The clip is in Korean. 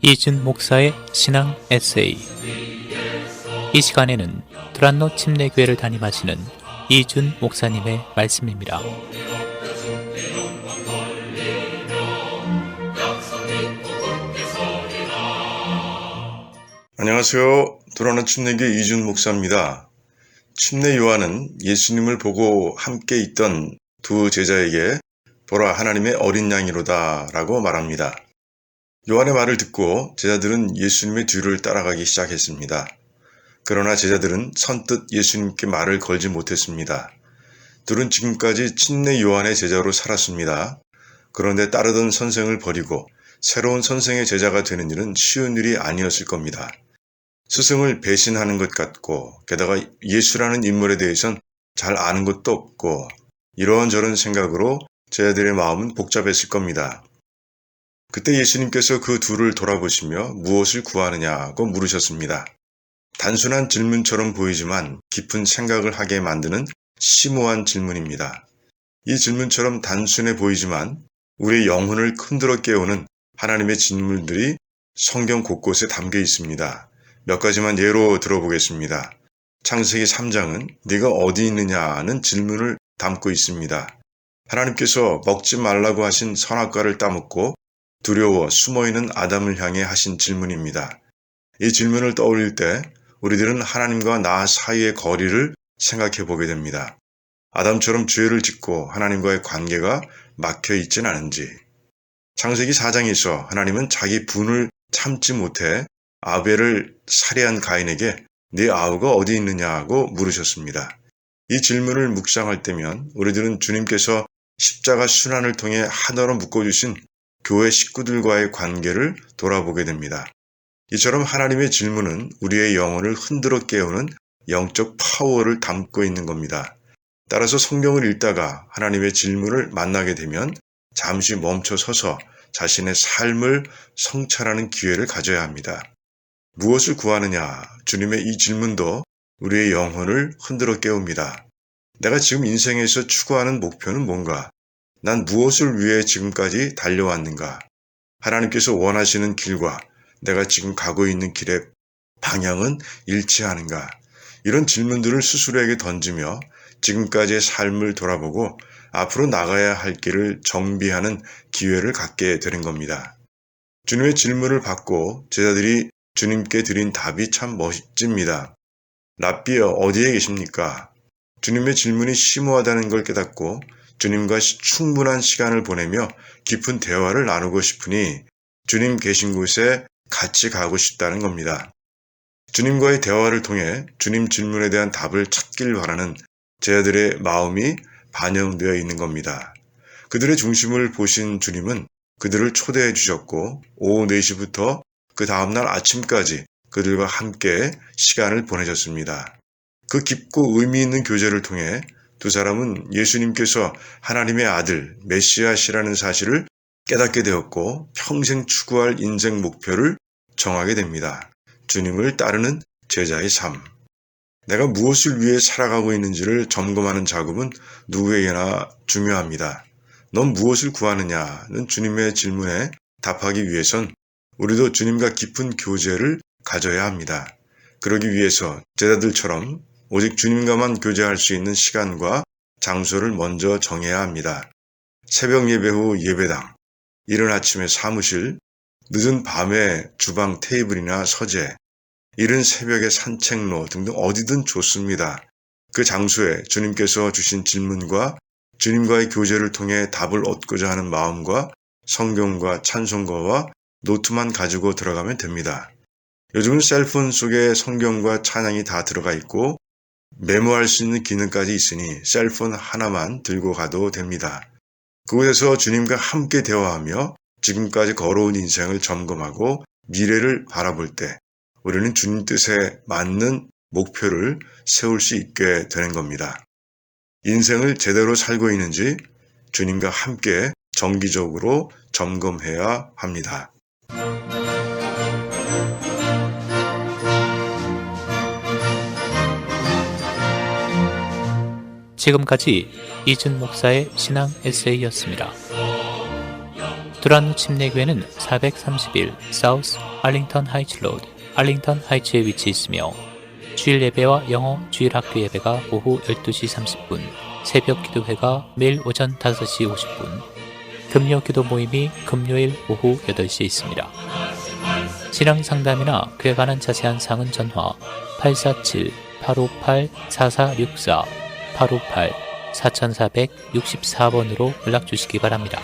이준 목사의 신앙 에세이. 이 시간에는 두란노 침례교회를 담임하시는 이준 목사님의 말씀입니다. 안녕하세요. 두란노 침례교회 이준 목사입니다. 침례 요한은 예수님을 보고 함께 있던 두 제자에게 보라 하나님의 어린 양이로다 라고 말합니다. 요한의 말을 듣고 제자들은 예수님의 뒤를 따라가기 시작했습니다. 그러나 제자들은 선뜻 예수님께 말을 걸지 못했습니다. 둘은 지금까지 침례 요한의 제자로 살았습니다. 그런데 따르던 선생을 버리고 새로운 선생의 제자가 되는 일은 쉬운 일이 아니었을 겁니다. 스승을 배신하는 것 같고 게다가 예수라는 인물에 대해선 잘 아는 것도 없고 이런저런 생각으로 제자들의 마음은 복잡했을 겁니다. 그때 예수님께서 그 둘을 돌아보시며 무엇을 구하느냐고 물으셨습니다. 단순한 질문처럼 보이지만 깊은 생각을 하게 만드는 심오한 질문입니다. 이 질문처럼 단순해 보이지만 우리의 영혼을 흔들어 깨우는 하나님의 질문들이 성경 곳곳에 담겨 있습니다. 몇 가지만 예로 들어보겠습니다. 창세기 3장은 네가 어디 있느냐는 질문을 담고 있습니다. 하나님께서 먹지 말라고 하신 선악과를 따먹고 두려워 숨어있는 아담을 향해 하신 질문입니다. 이 질문을 떠올릴 때 우리들은 하나님과 나 사이의 거리를 생각해 보게 됩니다. 아담처럼 죄를 짓고 하나님과의 관계가 막혀 있진 않은지. 창세기 4장에서 하나님은 자기 분을 참지 못해 아벨을 살해한 가인에게 네 아우가 어디 있느냐고 물으셨습니다. 이 질문을 묵상할 때면 우리들은 주님께서 십자가 순환을 통해 하나로 묶어주신 교회 식구들과의 관계를 돌아보게 됩니다. 이처럼 하나님의 질문은 우리의 영혼을 흔들어 깨우는 영적 파워를 담고 있는 겁니다. 따라서 성경을 읽다가 하나님의 질문을 만나게 되면 잠시 멈춰 서서 자신의 삶을 성찰하는 기회를 가져야 합니다. 무엇을 구하느냐? 주님의 이 질문도 우리의 영혼을 흔들어 깨웁니다. 내가 지금 인생에서 추구하는 목표는 뭔가? 난 무엇을 위해 지금까지 달려왔는가? 하나님께서 원하시는 길과 내가 지금 가고 있는 길의 방향은 일치하는가? 이런 질문들을 스스로에게 던지며 지금까지의 삶을 돌아보고 앞으로 나가야 할 길을 정비하는 기회를 갖게 되는 겁니다. 주님의 질문을 받고 제자들이 주님께 드린 답이 참 멋집니다. 랍비여 어디에 계십니까? 주님의 질문이 심오하다는 걸 깨닫고 주님과 충분한 시간을 보내며 깊은 대화를 나누고 싶으니 주님 계신 곳에 같이 가고 싶다는 겁니다. 주님과의 대화를 통해 주님 질문에 대한 답을 찾길 바라는 제자들의 마음이 반영되어 있는 겁니다. 그들의 중심을 보신 주님은 그들을 초대해 주셨고 오후 4시부터 그 다음날 아침까지 그들과 함께 시간을 보내셨습니다. 그 깊고 의미 있는 교제를 통해 두 사람은 예수님께서 하나님의 아들 메시아시라는 사실을 깨닫게 되었고 평생 추구할 인생 목표를 정하게 됩니다. 주님을 따르는 제자의 삶. 내가 무엇을 위해 살아가고 있는지를 점검하는 작업은 누구에게나 중요합니다. 넌 무엇을 구하느냐는 주님의 질문에 답하기 위해선 우리도 주님과 깊은 교제를 가져야 합니다. 그러기 위해서 제자들처럼 오직 주님과만 교제할 수 있는 시간과 장소를 먼저 정해야 합니다. 새벽 예배 후 예배당, 이른 아침에 사무실, 늦은 밤에 주방 테이블이나 서재, 이른 새벽에 산책로 등등 어디든 좋습니다. 그 장소에 주님께서 주신 질문과 주님과의 교제를 통해 답을 얻고자 하는 마음과 성경과 찬송가와 노트만 가지고 들어가면 됩니다. 요즘은 셀폰 속에 성경과 찬양이 다 들어가 있고 메모할 수 있는 기능까지 있으니 셀폰 하나만 들고 가도 됩니다. 그곳에서 주님과 함께 대화하며 지금까지 걸어온 인생을 점검하고 미래를 바라볼 때 우리는 주님 뜻에 맞는 목표를 세울 수 있게 되는 겁니다. 인생을 제대로 살고 있는지 주님과 함께 정기적으로 점검해야 합니다. 지금까지 이준 목사의 신앙 에세이였습니다. 두란노 침례교회는 431 사우스 알링턴 하이츠 로드, 알링턴 하이츠에 위치해 있으며 주일 예배와 영어 주일 학교 예배가 오후 12시 30분, 새벽 기도회가 매일 오전 5시 50분, 금요 기도 모임이 금요일 오후 8시에 있습니다. 신앙 상담이나 그에 관한 자세한 사항은 전화 847-858-4464, 858-4464번으로 연락 주시기 바랍니다.